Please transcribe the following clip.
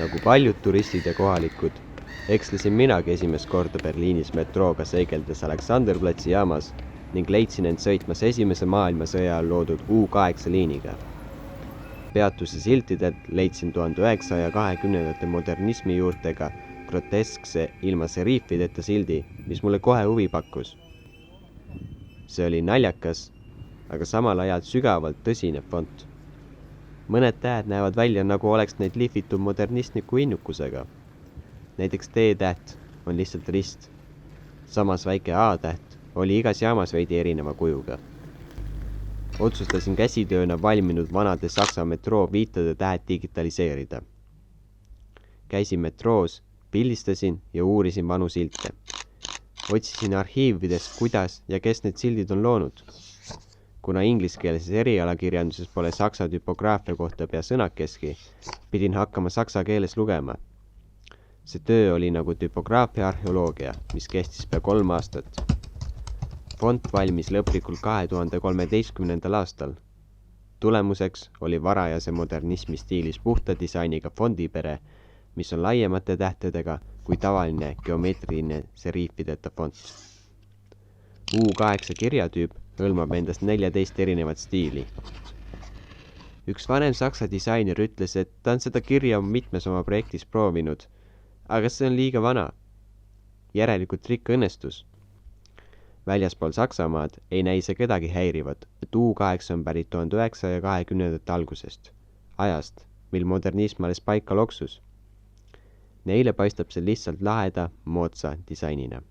Nagu paljud turistid ja kohalikud, ekslesin minagi esimest korda Berliinis metrooga seigeldes Aleksanderplatsi jaamas ning leidsin end sõitmas esimese maailmasõja ajal loodud U8 liiniga. Peatuse siltidelt leidsin 1920. modernismi juurtega groteskse ilma seriifideta sildi, mis mulle kohe huvi pakkus. See oli naljakas, aga samal ajal sügavalt tõsine font. Mõned tähed näevad välja, nagu oleks neid lihvitud modernistniku innukusega. Näiteks T-täht on lihtsalt rist. Samas väike A-täht oli igas jaamas veidi erineva kujuga. Otsustasin käsitööna valminud vanade Saksa metroo viitade tähed digitaliseerida. Käisin metroos, pildistasin ja uurisin vanu silte. Otsisin arhiividest, kuidas ja kes need sildid on loonud. Kuna ingliskeelses erialakirjanduses pole saksa typograafia kohta pea sõnakeski, pidin hakkama saksa keeles lugema. See töö oli nagu typograafia arheoloogia, mis kestis pea 3 aastat. Font valmis lõplikult 2013. aastal. Tulemuseks oli varajase modernismi stiilis puhta disainiga fondipere, mis on laiemate tähtedega kui tavaline geomeetriline seriifideta font. U8 kirjatüüp hõlmab endast 14 erinevat stiili. Üks vanem saksa disainer ütles, et ta on seda kirja mitmes oma projektis proovinud, aga see on liiga vana. Järelikult trikk õnnestus. Väljaspool Saksamaad ei näi see kedagi häirivat, et U8 on pärit 1920. algusest, ajast, mil modernism alles paika loksus. Neile paistab see lihtsalt laheda, moodsa disainina.